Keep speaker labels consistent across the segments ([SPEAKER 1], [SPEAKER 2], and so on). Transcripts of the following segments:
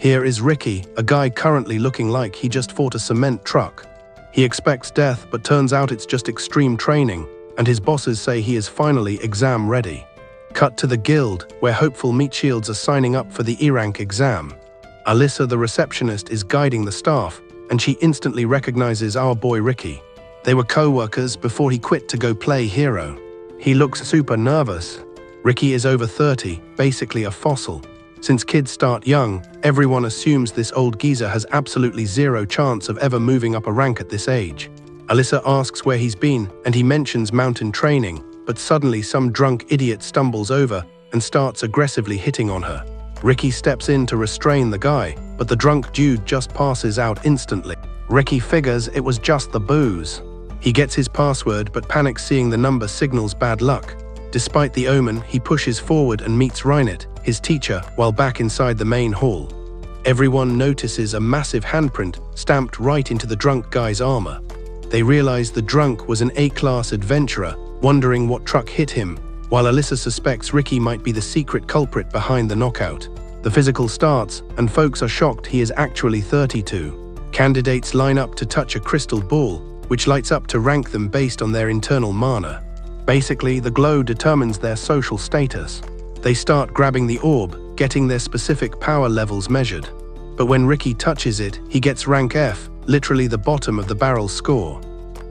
[SPEAKER 1] Here is Ricky, a guy currently looking like he just fought a cement truck. He expects death, but turns out it's just extreme training, and his bosses say he is finally exam ready. Cut to the guild, where hopeful meat shields are signing up for the E-rank exam. Alyssa, the receptionist, is guiding the staff, and she instantly recognizes our boy Ricky. They were co-workers before he quit to go play hero. He looks super nervous. Ricky is over 30, basically a fossil. Since kids start young, everyone assumes this old geezer has absolutely zero chance of ever moving up a rank at this age. Alyssa asks where he's been, and he mentions mountain training, but suddenly some drunk idiot stumbles over and starts aggressively hitting on her. Ricky steps in to restrain the guy, but the drunk dude just passes out instantly. Ricky figures it was just the booze. He gets his password but panics seeing the number signals bad luck. Despite the omen, he pushes forward and meets Reinet, his teacher, while back inside the main hall. Everyone notices a massive handprint stamped right into the drunk guy's armor. They realize the drunk was an A-class adventurer, wondering what truck hit him, while Alyssa suspects Ricky might be the secret culprit behind the knockout. The physical starts, and folks are shocked he is actually 32. Candidates line up to touch a crystal ball, which lights up to rank them based on their internal mana. Basically, the glow determines their social status. They start grabbing the orb, getting their specific power levels measured. But when Ricky touches it, he gets rank F, literally the bottom of the barrel score.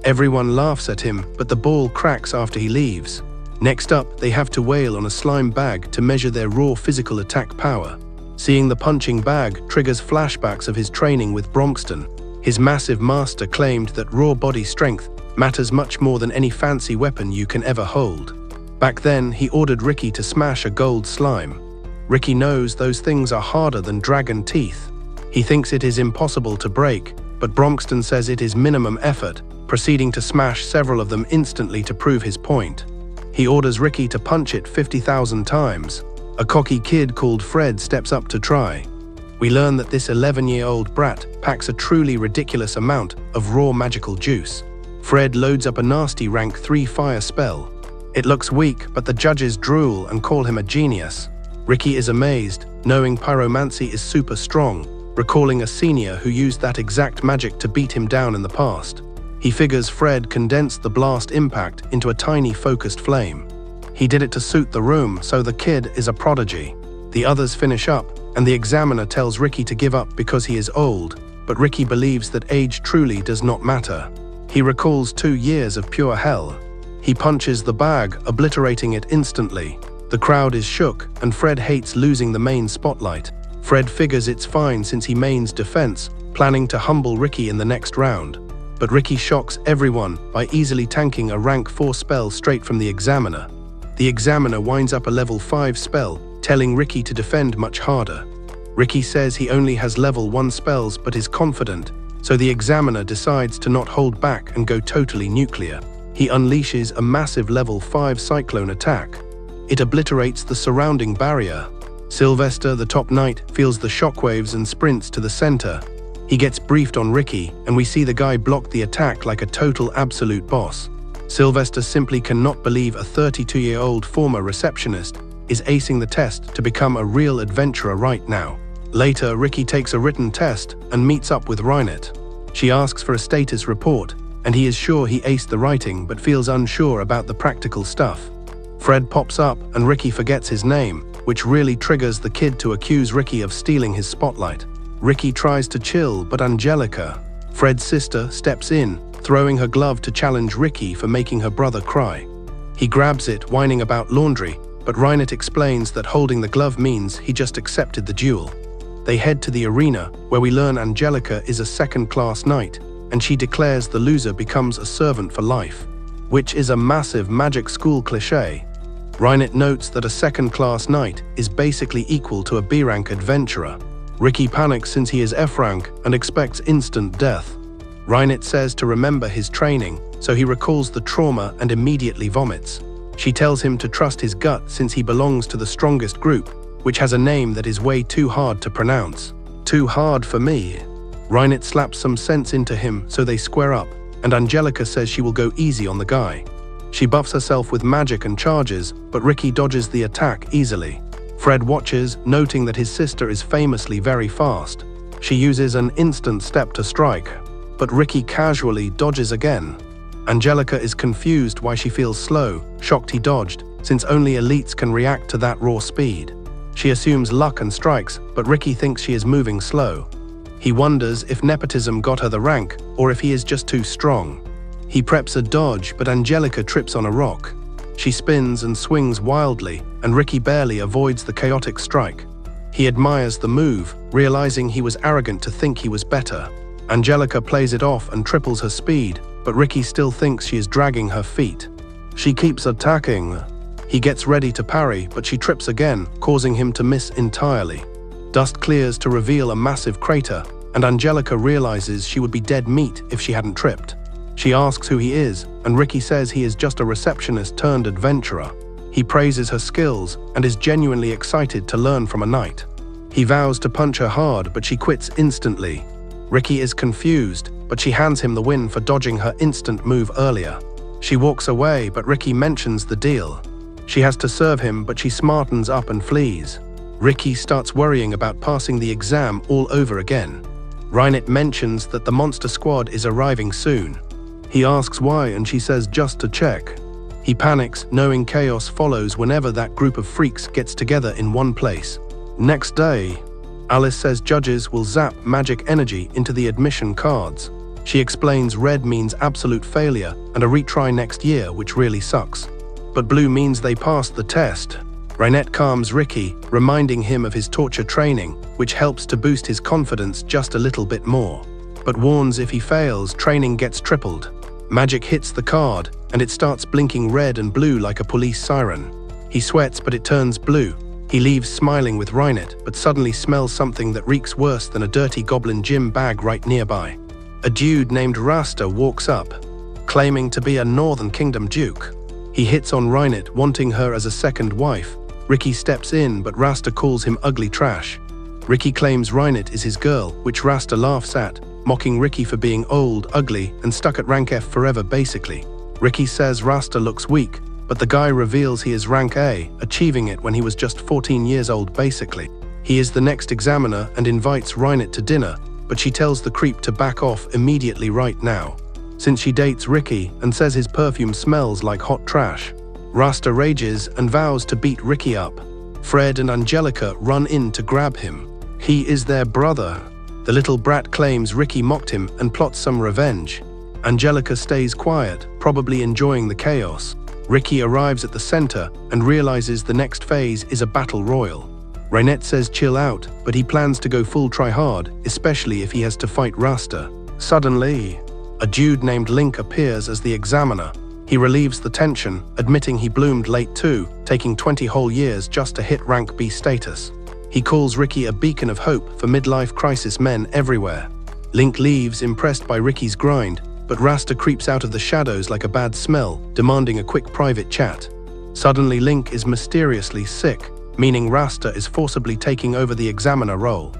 [SPEAKER 1] Everyone laughs at him, but the ball cracks after he leaves. Next up, they have to wail on a slime bag to measure their raw physical attack power. Seeing the punching bag triggers flashbacks of his training with Bronxton. His massive master claimed that raw body strength matters much more than any fancy weapon you can ever hold. Back then, he ordered Ricky to smash a gold slime. Ricky knows those things are harder than dragon teeth. He thinks it is impossible to break, but Bronxton says it is minimum effort, proceeding to smash several of them instantly to prove his point. He orders Ricky to punch it 50,000 times. A cocky kid called Fred steps up to try. We learn that this 11-year-old brat packs a truly ridiculous amount of raw magical juice. Fred loads up a nasty rank 3 fire spell. It looks weak, but the judges drool and call him a genius. Ricky is amazed, knowing pyromancy is super strong, recalling a senior who used that exact magic to beat him down in the past. He figures Fred condensed the blast impact into a tiny focused flame. He did it to suit the room, so the kid is a prodigy. The others finish up, and the examiner tells Ricky to give up because he is old, but Ricky believes that age truly does not matter. He recalls 2 years of pure hell. He punches the bag, obliterating it instantly. The crowd is shook, and Fred hates losing the main spotlight. Fred figures it's fine since he mains defense, planning to humble Ricky in the next round. But Ricky shocks everyone by easily tanking a rank 4 spell straight from the examiner. The examiner winds up a level 5 spell, telling Ricky to defend much harder. Ricky says he only has level 1 spells but is confident, so the examiner decides to not hold back and go totally nuclear. He unleashes a massive level 5 cyclone attack. It obliterates the surrounding barrier. Sylvester, the top knight, feels the shockwaves and sprints to the center. He gets briefed on Ricky, and we see the guy block the attack like a total absolute boss. Sylvester simply cannot believe a 32-year-old former receptionist is acing the test to become a real adventurer right now. Later, Ricky takes a written test and meets up with Reinet. She asks for a status report, and he is sure he aced the writing but feels unsure about the practical stuff. Fred pops up and Ricky forgets his name, which really triggers the kid to accuse Ricky of stealing his spotlight. Ricky tries to chill, but Angelica, Fred's sister, steps in, throwing her glove to challenge Ricky for making her brother cry. He grabs it, whining about laundry, but Reinet explains that holding the glove means he just accepted the duel. They head to the arena, where we learn Angelica is a second-class knight, and she declares the loser becomes a servant for life, which is a massive magic school cliché. Reinet notes that a second-class knight is basically equal to a B-rank adventurer. Ricky panics since he is F-rank and expects instant death. Reinet says to remember his training, so he recalls the trauma and immediately vomits. She tells him to trust his gut since he belongs to the strongest group, which has a name that is way too hard to pronounce. Too hard for me. Reinet slaps some sense into him so they square up, and Angelica says she will go easy on the guy. She buffs herself with magic and charges, but Ricky dodges the attack easily. Fred watches, noting that his sister is famously very fast. She uses an instant step to strike, but Ricky casually dodges again. Angelica is confused why she feels slow, shocked he dodged, since only elites can react to that raw speed. She assumes luck and strikes, but Ricky thinks she is moving slow. He wonders if nepotism got her the rank, or if he is just too strong. He preps a dodge, but Angelica trips on a rock. She spins and swings wildly, and Ricky barely avoids the chaotic strike. He admires the move, realizing he was arrogant to think he was better. Angelica plays it off and triples her speed, but Ricky still thinks she is dragging her feet. She keeps attacking. He gets ready to parry, but she trips again, causing him to miss entirely. Dust clears to reveal a massive crater, and Angelica realizes she would be dead meat if she hadn't tripped. She asks who he is, and Ricky says he is just a receptionist turned adventurer. He praises her skills and is genuinely excited to learn from a knight. He vows to punch her hard, but she quits instantly. Ricky is confused, but she hands him the win for dodging her instant move earlier. She walks away, but Ricky mentions the deal. She has to serve him, but she smartens up and flees. Ricky starts worrying about passing the exam all over again. Reinert mentions that the monster squad is arriving soon. He asks why, and she says just to check. He panics, knowing chaos follows whenever that group of freaks gets together in one place. Next day, Alice says judges will zap magic energy into the admission cards. She explains red means absolute failure and a retry next year, which really sucks. But blue means they passed the test. Reinert calms Ricky, reminding him of his torture training, which helps to boost his confidence just a little bit more. But warns if he fails, training gets tripled. Magic hits the card, and it starts blinking red and blue like a police siren. He sweats, but it turns blue. He leaves smiling with Reinert, but suddenly smells something that reeks worse than a dirty goblin gym bag right nearby. A dude named Rasta walks up, claiming to be a Northern Kingdom duke. He hits on Reinert, wanting her as a second wife. Ricky steps in, but Rasta calls him ugly trash. Ricky claims Reinert is his girl, which Rasta laughs at, mocking Ricky for being old, ugly, and stuck at rank F forever basically. Ricky says Rasta looks weak, but the guy reveals he is rank A, achieving it when he was just 14 years old basically. He is the next examiner and invites Reinert to dinner, but she tells the creep to back off immediately right now, since she dates Ricky and says his perfume smells like hot trash. Rasta rages and vows to beat Ricky up. Fred and Angelica run in to grab him. He is their brother. The little brat claims Ricky mocked him and plots some revenge. Angelica stays quiet, probably enjoying the chaos. Ricky arrives at the center and realizes the next phase is a battle royal. Reinert says chill out, but he plans to go full try hard, especially if he has to fight Rasta. Suddenly, a dude named Link appears as the examiner. He relieves the tension, admitting he bloomed late too, taking 20 whole years just to hit rank B status. He calls Ricky a beacon of hope for midlife crisis men everywhere. Link leaves, impressed by Ricky's grind, but Rasta creeps out of the shadows like a bad smell, demanding a quick private chat. Suddenly Link is mysteriously sick, meaning Rasta is forcibly taking over the examiner role.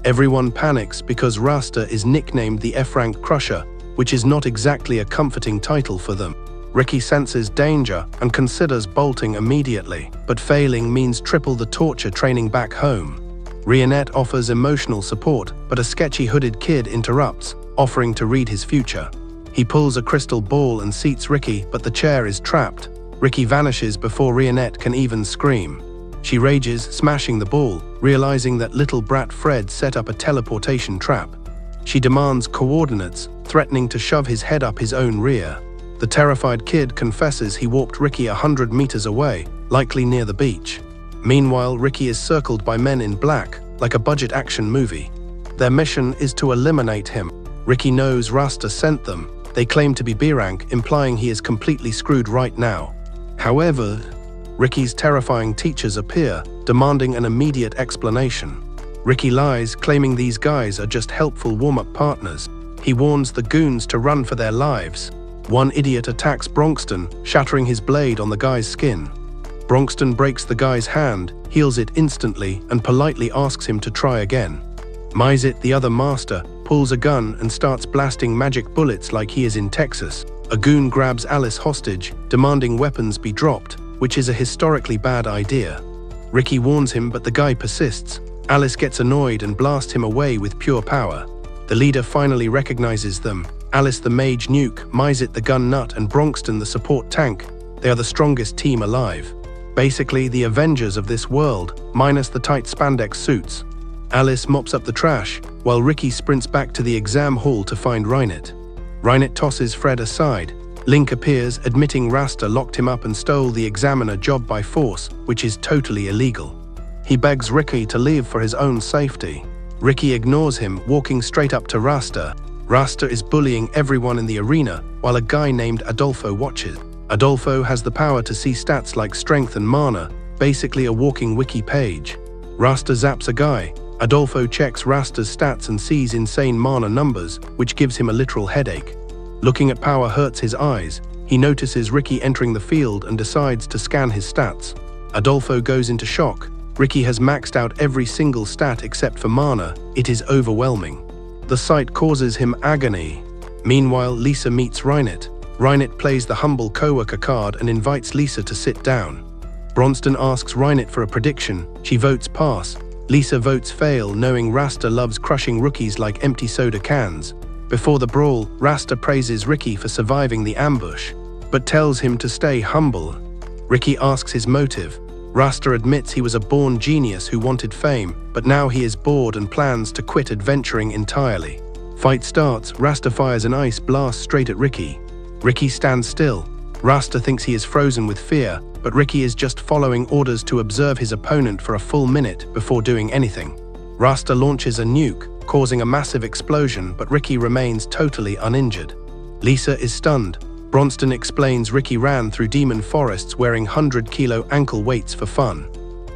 [SPEAKER 1] Everyone panics because Rasta is nicknamed the F-rank Crusher, which is not exactly a comforting title for them. Ricky senses danger and considers bolting immediately, but failing means triple the torture training back home. Reinert offers emotional support, but a sketchy hooded kid interrupts, offering to read his future. He pulls a crystal ball and seats Ricky, but the chair is trapped. Ricky vanishes before Reinert can even scream. She rages, smashing the ball, realizing that little brat Fred set up a teleportation trap. She demands coordinates, threatening to shove his head up his own rear. The terrified kid confesses he walked Ricky 100 meters away, likely near the beach. Meanwhile, Ricky is circled by men in black, like a budget action movie. Their mission is to eliminate him. Ricky knows Rasta sent them. They claim to be B rank, implying he is completely screwed right now. However, Ricky's terrifying teachers appear, demanding an immediate explanation. Ricky lies, claiming these guys are just helpful warm-up partners. He warns the goons to run for their lives. One idiot attacks Bronxton, shattering his blade on the guy's skin. Bronxton breaks the guy's hand, heals it instantly, and politely asks him to try again. Mizit, the other master, pulls a gun and starts blasting magic bullets like he is in Texas. A goon grabs Alice hostage, demanding weapons be dropped, which is a historically bad idea. Ricky warns him, but the guy persists. Alice gets annoyed and blasts him away with pure power. The leader finally recognizes them. Alice the mage nuke, Mizet the gun nut, and Bronxton the support tank. They are the strongest team alive. Basically the Avengers of this world, minus the tight spandex suits. Alice mops up the trash, while Ricky sprints back to the exam hall to find Reinet. Reinet tosses Fred aside. Link appears, admitting Rasta locked him up and stole the examiner job by force, which is totally illegal. He begs Ricky to leave for his own safety. Ricky ignores him, walking straight up to Rasta. Rasta is bullying everyone in the arena, while a guy named Adolfo watches. Adolfo has the power to see stats like strength and mana, basically a walking wiki page. Rasta zaps a guy. Adolfo checks Rasta's stats and sees insane mana numbers, which gives him a literal headache. Looking at power hurts his eyes. He notices Ricky entering the field and decides to scan his stats. Adolfo goes into shock. Ricky has maxed out every single stat except for mana. It is overwhelming. The sight causes him agony. Meanwhile, Lisa meets Reinet. Reinet plays the humble coworker card and invites Lisa to sit down. Bronxton asks Reinet for a prediction. She votes pass. Lisa votes fail, knowing Rasta loves crushing rookies like empty soda cans. Before the brawl, Rasta praises Ricky for surviving the ambush, but tells him to stay humble. Ricky asks his motive. Rasta admits he was a born genius who wanted fame, but now he is bored and plans to quit adventuring entirely. Fight starts. Rasta fires an ice blast straight at Ricky. Ricky stands still. Rasta thinks he is frozen with fear, but Ricky is just following orders to observe his opponent for a full minute before doing anything. Rasta launches a nuke, causing a massive explosion, but Ricky remains totally uninjured. Lisa is stunned. Bronxton explains Ricky ran through demon forests wearing 100-kilo ankle weights for fun,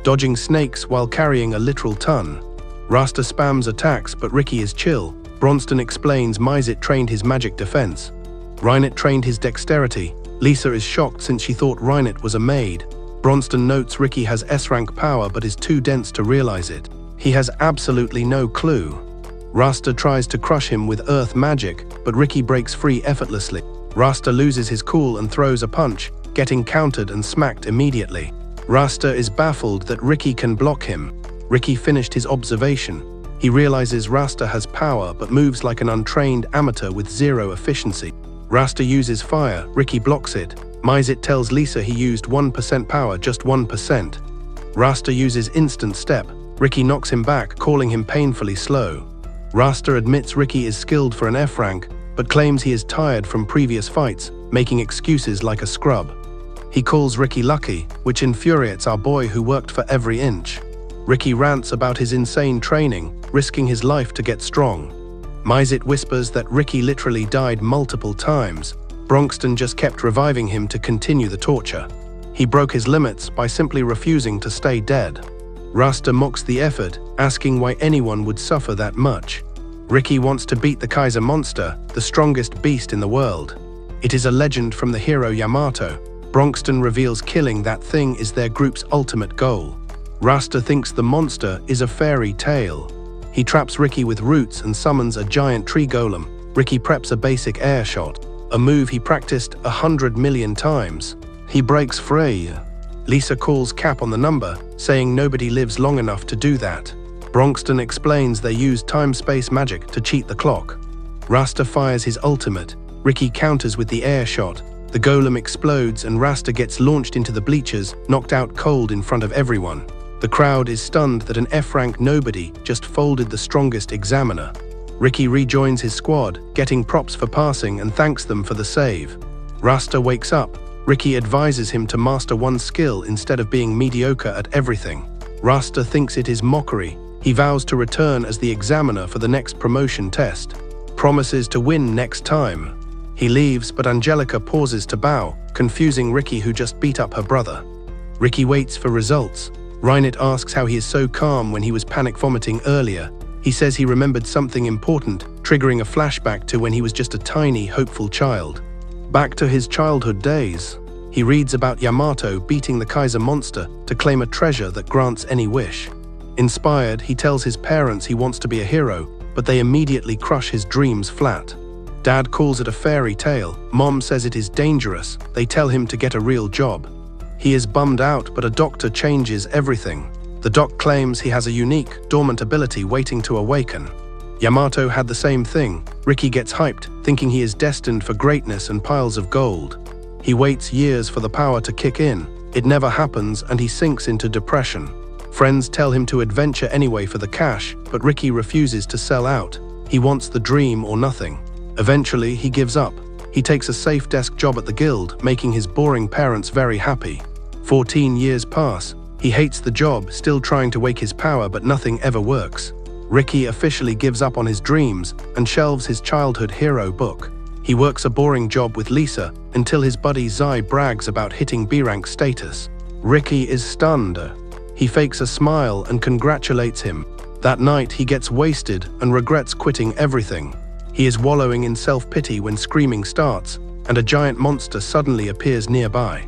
[SPEAKER 1] dodging snakes while carrying a literal ton. Rasta spams attacks, but Ricky is chill. Bronxton explains Mizet trained his magic defense. Reinet trained his dexterity. Lisa is shocked since she thought Reinet was a maid. Bronxton notes Ricky has S-rank power but is too dense to realize it. He has absolutely no clue. Rasta tries to crush him with earth magic, but Ricky breaks free effortlessly. Rasta loses his cool and throws a punch, getting countered and smacked immediately. Rasta is baffled that Ricky can block him. Ricky finished his observation. He realizes Rasta has power but moves like an untrained amateur with zero efficiency. Rasta uses fire. Ricky blocks it. Mizet tells Lisa he used 1% power, just 1%. Rasta uses instant step. Ricky knocks him back, calling him painfully slow. Rasta admits Ricky is skilled for an F rank, but claims he is tired from previous fights, making excuses like a scrub. He calls Ricky lucky, which infuriates our boy who worked for every inch. Ricky rants about his insane training, risking his life to get strong. Mizet whispers that Ricky literally died multiple times. Bronxton just kept reviving him to continue the torture. He broke his limits by simply refusing to stay dead. Rasta mocks the effort, asking why anyone would suffer that much. Ricky wants to beat the Kaiser monster, the strongest beast in the world. It is a legend from the hero Yamato. Bronxton reveals killing that thing is their group's ultimate goal. Rasta thinks the monster is a fairy tale. He traps Ricky with roots and summons a giant tree golem. Ricky preps a basic air shot, a move he practiced 100 million times. He breaks free. Lisa calls cap on the number, saying nobody lives long enough to do that. Bronxton explains they use time-space magic to cheat the clock. Rasta fires his ultimate. Ricky counters with the air shot. The golem explodes and Rasta gets launched into the bleachers, knocked out cold in front of everyone. The crowd is stunned that an F-rank nobody just folded the strongest examiner. Ricky rejoins his squad, getting props for passing and thanks them for the save. Rasta wakes up. Ricky advises him to master one skill instead of being mediocre at everything. Rasta thinks it is mockery. He vows to return as the examiner for the next promotion test. Promises to win next time. He leaves, but Angelica pauses to bow, confusing Ricky, who just beat up her brother. Ricky waits for results. Reinet asks how he is so calm when he was panic vomiting earlier. He says he remembered something important, triggering a flashback to when he was just a tiny, hopeful child. Back to his childhood days. He reads about Yamato beating the Kaiser monster to claim a treasure that grants any wish. Inspired, he tells his parents he wants to be a hero, but they immediately crush his dreams flat. Dad calls it a fairy tale. Mom says it is dangerous. They tell him to get a real job. He is bummed out, but a doctor changes everything. The doc claims he has a unique, dormant ability waiting to awaken. Yamato had the same thing. Ricky gets hyped, thinking he is destined for greatness and piles of gold. He waits years for the power to kick in. It never happens, and he sinks into depression. Friends tell him to adventure anyway for the cash, but Ricky refuses to sell out. He wants the dream or nothing. Eventually, he gives up. He takes a safe desk job at the guild, making his boring parents very happy. 14 years pass. He hates the job, still trying to wake his power, but nothing ever works. Ricky officially gives up on his dreams and shelves his childhood hero book. He works a boring job with Lisa until his buddy Zai brags about hitting B-rank status. Ricky is stunned. He fakes a smile and congratulates him. That night, he gets wasted and regrets quitting everything. He is wallowing in self-pity when screaming starts, and a giant monster suddenly appears nearby.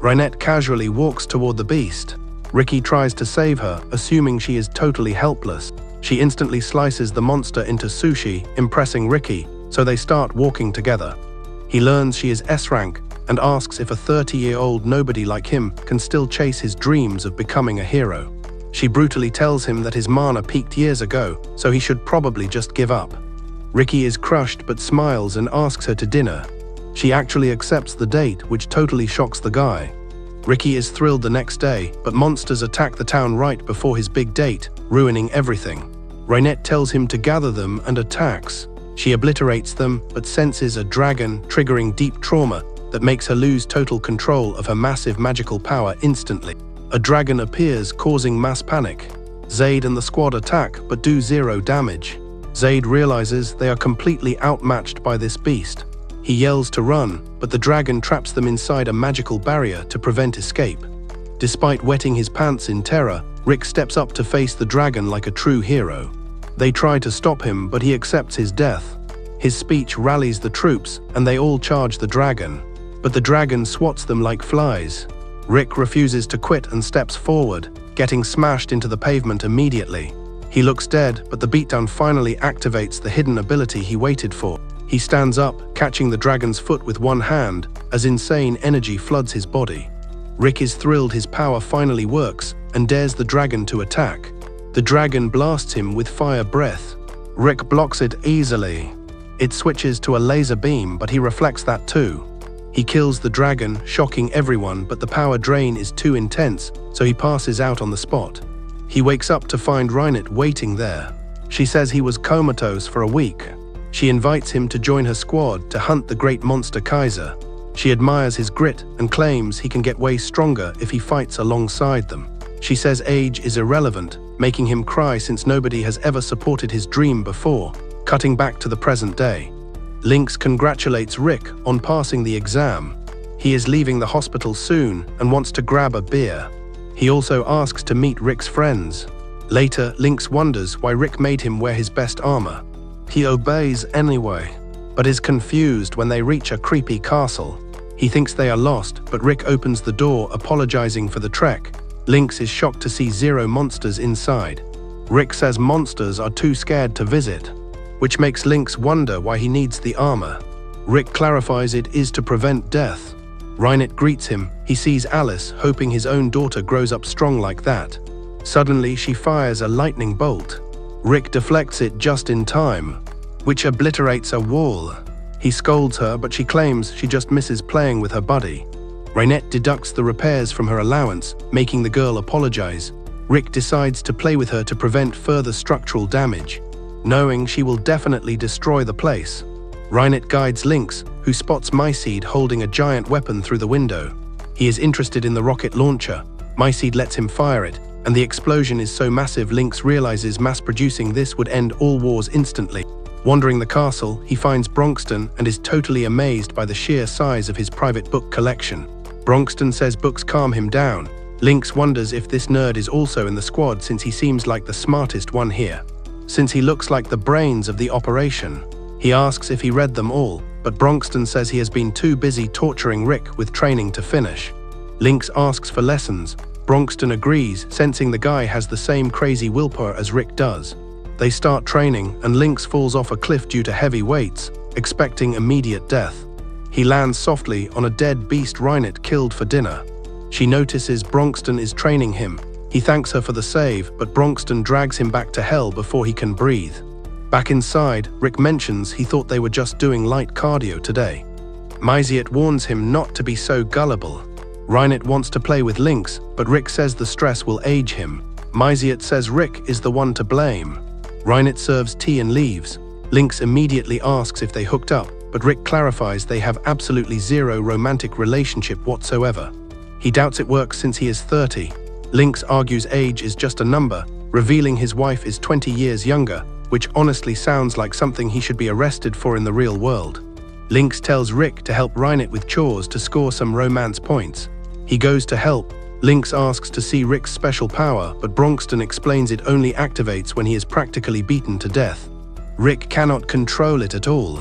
[SPEAKER 1] Reinette casually walks toward the beast. Ricky tries to save her, assuming she is totally helpless. She instantly slices the monster into sushi, impressing Ricky, so they start walking together. He learns she is S-rank and asks if a 30-year-old nobody like him can still chase his dreams of becoming a hero. She brutally tells him that his mana peaked years ago, so he should probably just give up. Ricky is crushed but smiles and asks her to dinner. She actually accepts the date, which totally shocks the guy. Ricky is thrilled the next day, but monsters attack the town right before his big date, ruining everything. Reinette tells him to gather them and attacks. She obliterates them, but senses a dragon, triggering deep trauma that makes her lose total control of her massive magical power instantly. A dragon appears, causing mass panic. Zaid and the squad attack, but do 0 damage. Zaid realizes they are completely outmatched by this beast. He yells to run, but the dragon traps them inside a magical barrier to prevent escape. Despite wetting his pants in terror, Rick steps up to face the dragon like a true hero. They try to stop him, but he accepts his death. His speech rallies the troops, and they all charge the dragon. But the dragon swats them like flies. Rick refuses to quit and steps forward, getting smashed into the pavement immediately. He looks dead, but the beatdown finally activates the hidden ability he waited for. He stands up, catching the dragon's foot with one hand, as insane energy floods his body. Rick is thrilled his power finally works, and dares the dragon to attack. The dragon blasts him with fire breath. Rick blocks it easily. It switches to a laser beam, but he reflects that too. He kills the dragon, shocking everyone, but the power drain is too intense, so he passes out on the spot. He wakes up to find Reinette waiting there. She says he was comatose for a week. She invites him to join her squad to hunt the great monster Kaiser. She admires his grit and claims he can get way stronger if he fights alongside them. She says age is irrelevant, making him cry since nobody has ever supported his dream before, cutting back to the present day. Lynx congratulates Rick on passing the exam. He is leaving the hospital soon and wants to grab a beer. He also asks to meet Rick's friends. Later, Lynx wonders why Rick made him wear his best armor. He obeys anyway, but is confused when they reach a creepy castle. He thinks they are lost, but Rick opens the door, apologizing for the trek. Lynx is shocked to see 0 monsters inside. Rick says monsters are too scared to visit, which makes Lynx wonder why he needs the armor. Rick clarifies it is to prevent death. Reinette greets him. He sees Alice, hoping his own daughter grows up strong like that. Suddenly, she fires a lightning bolt. Rick deflects it just in time, which obliterates a wall. He scolds her, but she claims she just misses playing with her buddy. Reinette deducts the repairs from her allowance, making the girl apologize. Rick decides to play with her to prevent further structural damage, knowing she will definitely destroy the place. Reinette guides Lynx, who spots Myseed holding a giant weapon through the window. He is interested in the rocket launcher. Myseed lets him fire it, and the explosion is so massive Lynx realizes mass-producing this would end all wars instantly. Wandering the castle, he finds Bronxton and is totally amazed by the sheer size of his private book collection. Bronxton says books calm him down. Lynx wonders if this nerd is also in the squad since he seems like the smartest one here. Since he looks like the brains of the operation, he asks if he read them all, but Bronxton says he has been too busy torturing Rick with training to finish. Lynx asks for lessons. Bronxton agrees, sensing the guy has the same crazy willpower as Rick does. They start training, and Lynx falls off a cliff due to heavy weights, expecting immediate death. He lands softly on a dead beast Reinette killed for dinner. She notices Bronxton is training him. He thanks her for the save, but Bronxton drags him back to hell before he can breathe. Back inside, Rick mentions he thought they were just doing light cardio today. Myziet warns him not to be so gullible. Reinhardt wants to play with Lynx, but Rick says the stress will age him. Myziet says Rick is the one to blame. Reinhardt serves tea and leaves. Lynx immediately asks if they hooked up, but Rick clarifies they have absolutely zero romantic relationship whatsoever. He doubts it works since he is 30. Lynx argues age is just a number, revealing his wife is 20 years younger, which honestly sounds like something he should be arrested for in the real world. Lynx tells Rick to help Reinhardt with chores to score some romance points. He goes to help. Lynx asks to see Rick's special power, but Bronxton explains it only activates when he is practically beaten to death. Rick cannot control it at all.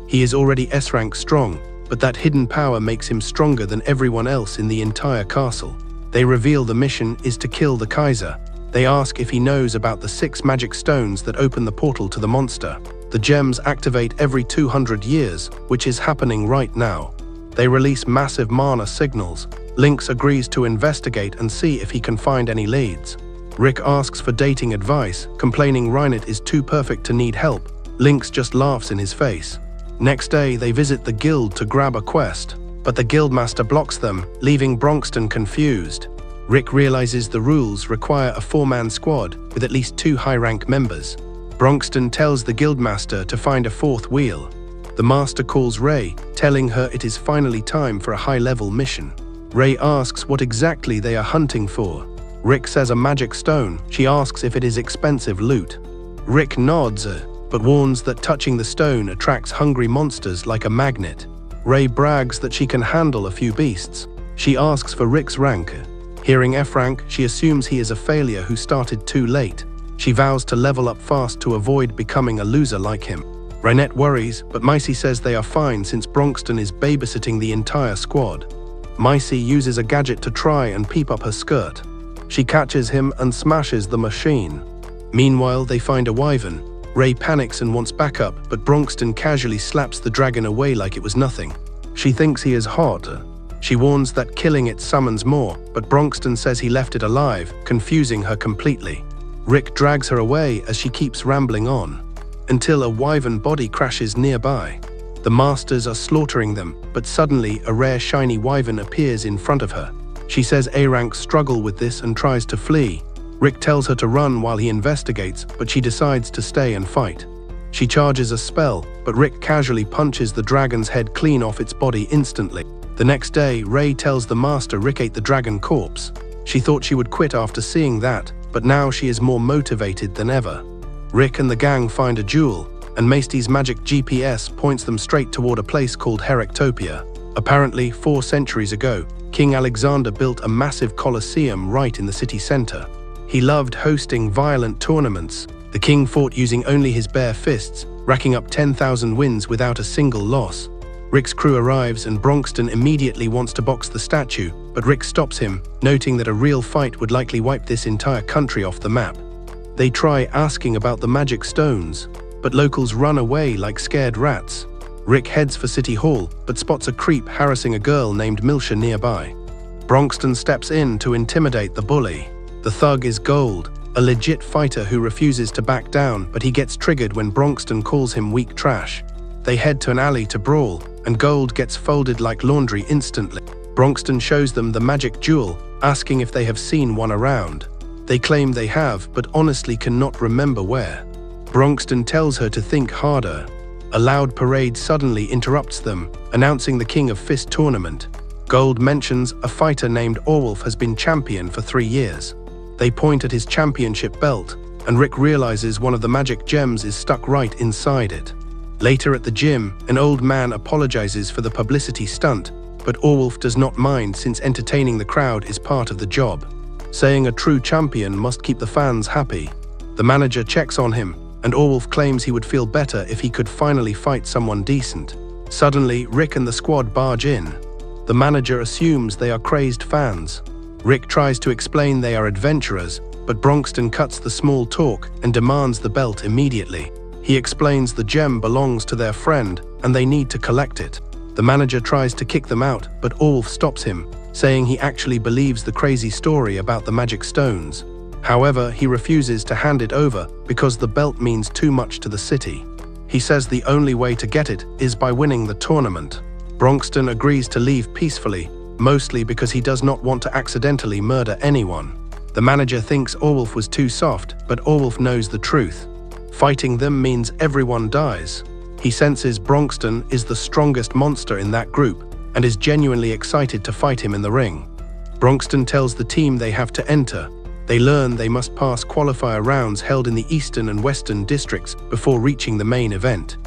[SPEAKER 1] He is already S-rank strong, but that hidden power makes him stronger than everyone else in the entire castle. They reveal the mission is to kill the Kaiser. They ask if he knows about the 6 magic stones that open the portal to the monster. The gems activate every 200 years, which is happening right now. They release massive mana signals. Lynx agrees to investigate and see if he can find any leads. Rick asks for dating advice, complaining Reinhardt is too perfect to need help. Lynx just laughs in his face. Next day, they visit the guild to grab a quest, but the guildmaster blocks them, leaving Bronxton confused. Rick realizes the rules require a 4-man squad with at least 2 high-rank members. Bronxton tells the guildmaster to find a 4th wheel. The master calls Ray, telling her it is finally time for a high-level mission. Ray asks what exactly they are hunting for. Rick says a magic stone. She asks if it is expensive loot. Rick nods, but warns that touching the stone attracts hungry monsters like a magnet. Ray brags that she can handle a few beasts. She asks for Rick's rank. Hearing F rank, she assumes he is a failure who started too late. She vows to level up fast to avoid becoming a loser like him. Reinhardt worries, but Myzi says they are fine since Bronxton is babysitting the entire squad. Myzi uses a gadget to try and peep up her skirt. She catches him and smashes the machine. Meanwhile, they find a wyvern. Ray panics and wants backup, but Bronxton casually slaps the dragon away like it was nothing. She thinks he is hot. She warns that killing it summons more, but Bronxton says he left it alive, confusing her completely. Rick drags her away as she keeps rambling on, until a wyvern body crashes nearby. The masters are slaughtering them, but suddenly a rare shiny wyvern appears in front of her. She says A-ranks struggle with this and tries to flee. Rick tells her to run while he investigates, but she decides to stay and fight. She charges a spell, but Rick casually punches the dragon's head clean off its body instantly. The next day, Ray tells the master Rick ate the dragon corpse. She thought she would quit after seeing that, but now she is more motivated than ever. Rick and the gang find a jewel, and Maesty's magic GPS points them straight toward a place called Heractopia. Apparently, 4 centuries ago, King Alexander built a massive colosseum right in the city center. He loved hosting violent tournaments. The king fought using only his bare fists, racking up 10,000 wins without a single loss. Rick's crew arrives and Bronxton immediately wants to box the statue, but Rick stops him, noting that a real fight would likely wipe this entire country off the map. They try asking about the magic stones, but locals run away like scared rats. Rick heads for City Hall, but spots a creep harassing a girl named Milsha nearby. Bronxton steps in to intimidate the bully. The thug is Gold, a legit fighter who refuses to back down, but he gets triggered when Bronxton calls him weak trash. They head to an alley to brawl, and Gold gets folded like laundry instantly. Bronxton shows them the magic jewel, asking if they have seen one around. They claim they have, but honestly cannot remember where. Bronxton tells her to think harder. A loud parade suddenly interrupts them, announcing the King of Fist tournament. Gold mentions a fighter named Orwolf has been champion for 3 years. They point at his championship belt, and Rick realizes one of the magic gems is stuck right inside it. Later at the gym, an old man apologizes for the publicity stunt, but Orwolf does not mind since entertaining the crowd is part of the job, saying a true champion must keep the fans happy. The manager checks on him, and Orwolf claims he would feel better if he could finally fight someone decent. Suddenly, Rick and the squad barge in. The manager assumes they are crazed fans. Rick tries to explain they are adventurers, but Bronxton cuts the small talk and demands the belt immediately. He explains the gem belongs to their friend and they need to collect it. The manager tries to kick them out, but Orwolf stops him, saying he actually believes the crazy story about the magic stones. However, he refuses to hand it over because the belt means too much to the city. He says the only way to get it is by winning the tournament. Bronxton agrees to leave peacefully, mostly because he does not want to accidentally murder anyone. The manager thinks Orwolf was too soft, but Orwolf knows the truth. Fighting them means everyone dies. He senses Bronxton is the strongest monster in that group and is genuinely excited to fight him in the ring. Bronxton tells the team they have to enter. They learn they must pass qualifier rounds held in the eastern and western districts before reaching the main event.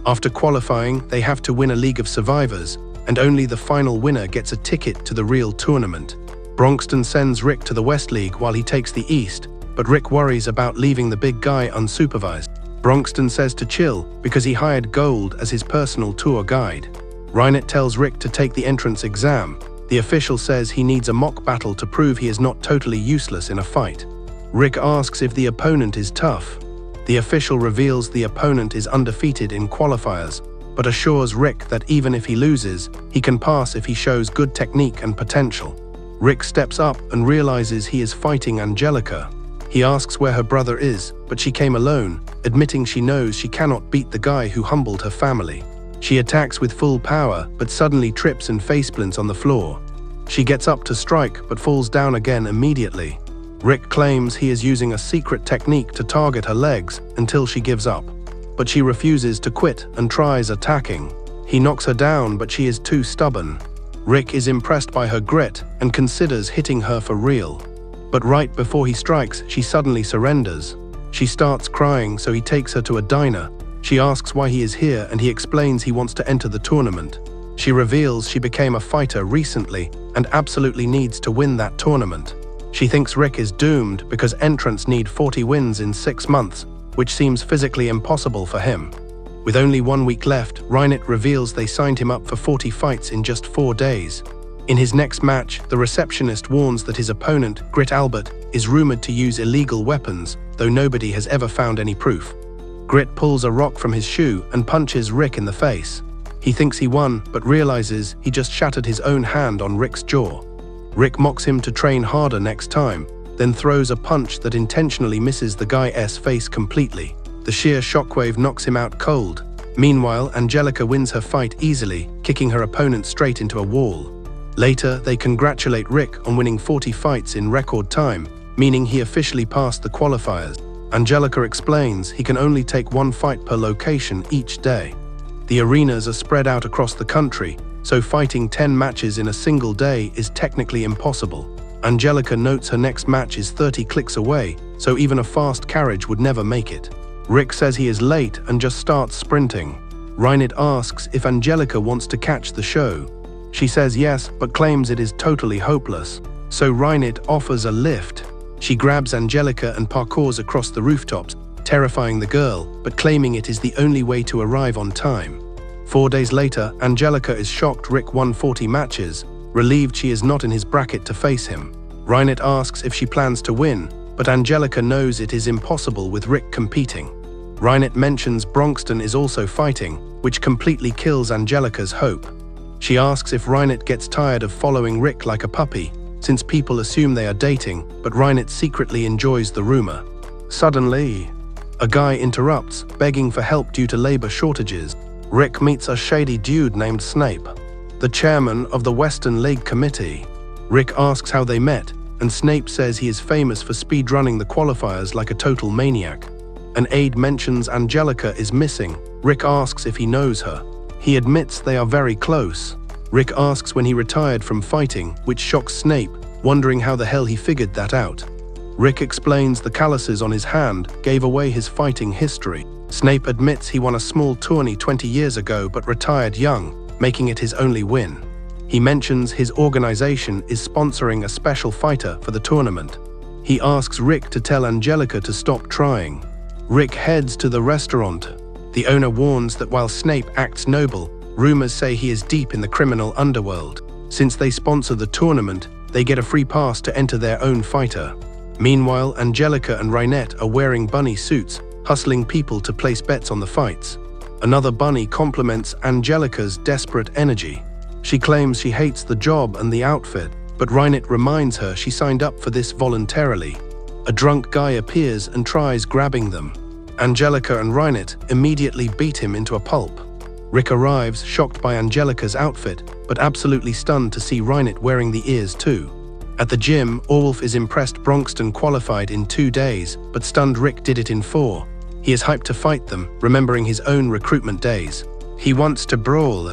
[SPEAKER 1] After qualifying, they have to win a League of Survivors, and only the final winner gets a ticket to the real tournament. Bronxton sends Rick to the West League while he takes the East, but Rick worries about leaving the big guy unsupervised. Bronxton says to chill because he hired Gold as his personal tour guide. Reinert tells Rick to take the entrance exam. The official says he needs a mock battle to prove he is not totally useless in a fight. Rick asks if the opponent is tough. The official reveals the opponent is undefeated in qualifiers, but assures Rick that even if he loses, he can pass if he shows good technique and potential. Rick steps up and realizes he is fighting Angelica. He asks where her brother is, but she came alone, admitting she knows she cannot beat the guy who humbled her family. She attacks with full power, but suddenly trips and faceplants on the floor. She gets up to strike, but falls down again immediately. Rick claims he is using a secret technique to target her legs until she gives up. But she refuses to quit and tries attacking. He knocks her down, but she is too stubborn. Rick is impressed by her grit and considers hitting her for real. But right before he strikes, she suddenly surrenders. She starts crying, so he takes her to a diner. She asks why he is here, and he explains he wants to enter the tournament. She reveals she became a fighter recently and absolutely needs to win that tournament. She thinks Rick is doomed because entrants need 40 wins in 6 months, which seems physically impossible for him. With only 1 week left, Reinert reveals they signed him up for 40 fights in just 4 days. In his next match, the receptionist warns that his opponent, Grit Albert, is rumored to use illegal weapons, though nobody has ever found any proof. Grit pulls a rock from his shoe and punches Rick in the face. He thinks he won, but realizes he just shattered his own hand on Rick's jaw. Rick mocks him to train harder next time, then throws a punch that intentionally misses the guy's face completely. The sheer shockwave knocks him out cold. Meanwhile, Angelica wins her fight easily, kicking her opponent straight into a wall. Later, they congratulate Rick on winning 40 fights in record time, meaning he officially passed the qualifiers. Angelica explains he can only take 1 fight per location each day. The arenas are spread out across the country, so fighting 10 matches in a single day is technically impossible. Angelica notes her next match is 30 clicks away, so even a fast carriage would never make it. Rick says he is late and just starts sprinting. Reinert asks if Angelica wants to catch the show. She says yes, but claims it is totally hopeless. So Reinert offers a lift. She grabs Angelica and parkours across the rooftops, terrifying the girl, but claiming it is the only way to arrive on time. 4 days later, Angelica is shocked Rick won 40 matches, relieved she is not in his bracket to face him. Reinert asks if she plans to win, but Angelica knows it is impossible with Rick competing. Reinert mentions Bronxton is also fighting, which completely kills Angelica's hope. She asks if Reinert gets tired of following Rick like a puppy, since people assume they are dating, but Reinert secretly enjoys the rumor. Suddenly, a guy interrupts, begging for help due to labor shortages. Rick meets a shady dude named Snape, the chairman of the Western League Committee. Rick asks how they met, and Snape says he is famous for speedrunning the qualifiers like a total maniac. An aide mentions Angelica is missing. Rick asks if he knows her. He admits they are very close. Rick asks when he retired from fighting, which shocks Snape, wondering how the hell he figured that out. Rick explains the calluses on his hand gave away his fighting history. Snape admits he won a small tourney 20 years ago but retired young, making it his only win. He mentions his organization is sponsoring a special fighter for the tournament. He asks Rick to tell Angelica to stop trying. Rick heads to the restaurant. The owner warns that while Snape acts noble, rumors say he is deep in the criminal underworld. Since they sponsor the tournament, they get a free pass to enter their own fighter. Meanwhile, Angelica and Reinert are wearing bunny suits, hustling people to place bets on the fights. Another bunny compliments Angelica's desperate energy. She claims she hates the job and the outfit, But Reinert reminds her she signed up for this voluntarily. A drunk guy appears and tries grabbing them. Angelica and Reinert immediately beat him into a pulp. Rick arrives, shocked by Angelica's outfit, but absolutely stunned to see Reinert wearing the ears too. At the gym, Orwolf is impressed Bronxton qualified in 2 days, but stunned Rick did it in 4. He is hyped to fight them, remembering his own recruitment days. He wants to brawl.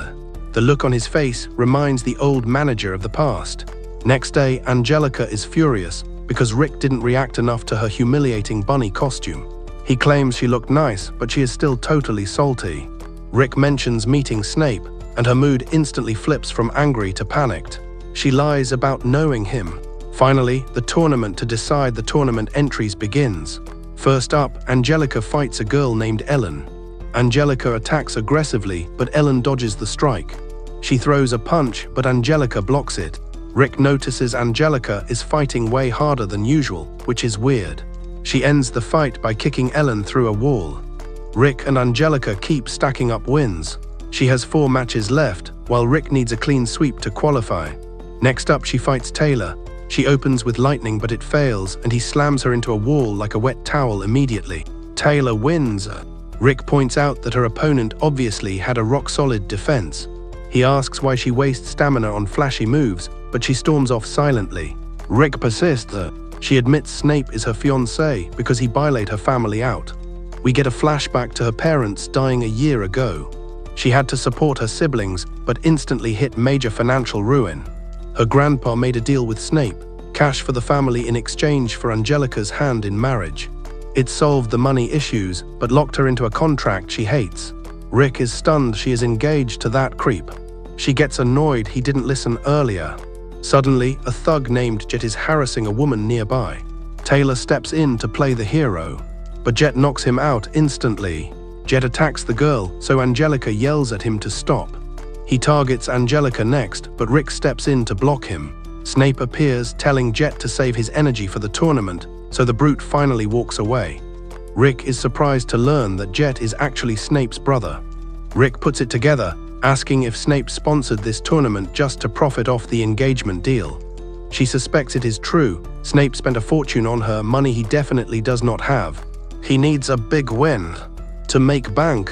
[SPEAKER 1] The look on his face reminds the old manager of the past. Next day, Angelica is furious because Rick didn't react enough to her humiliating bunny costume. He claims she looked nice, but she is still totally salty. Rick mentions meeting Snape, and her mood instantly flips from angry to panicked. She lies about knowing him. Finally, the tournament to decide the tournament entries begins. First up, Angelica fights a girl named Ellen. Angelica attacks aggressively, but Ellen dodges the strike. She throws a punch, but Angelica blocks it. Rick notices Angelica is fighting way harder than usual, which is weird. She ends the fight by kicking Ellen through a wall. Rick and Angelica keep stacking up wins. She has 4 matches left, while Rick needs a clean sweep to qualify. Next up, she fights Taylor. She opens with lightning, but it fails, and he slams her into a wall like a wet towel immediately. Taylor wins. Rick points out that her opponent obviously had a rock-solid defense. He asks why she wastes stamina on flashy moves, but she storms off silently. Rick persists. She admits Snape is her fiancé because he violated her family out. We get a flashback to her parents dying a year ago. She had to support her siblings, but instantly hit major financial ruin. Her grandpa made a deal with Snape, cash for the family in exchange for Angelica's hand in marriage. It solved the money issues, but locked her into a contract she hates. Rick is stunned she is engaged to that creep. She gets annoyed he didn't listen earlier. Suddenly, a thug named Jet is harassing a woman nearby. Taylor steps in to play the hero, but Jet knocks him out instantly. Jet attacks the girl, so Angelica yells at him to stop. He targets Angelica next, but Rick steps in to block him. Snape appears, telling Jet to save his energy for the tournament, so the brute finally walks away. Rick is surprised to learn that Jet is actually Snape's brother. Rick puts it together, asking if Snape sponsored this tournament just to profit off the engagement deal. She suspects it is true. Snape spent a fortune on her, money he definitely does not have. He needs a big win to make bank.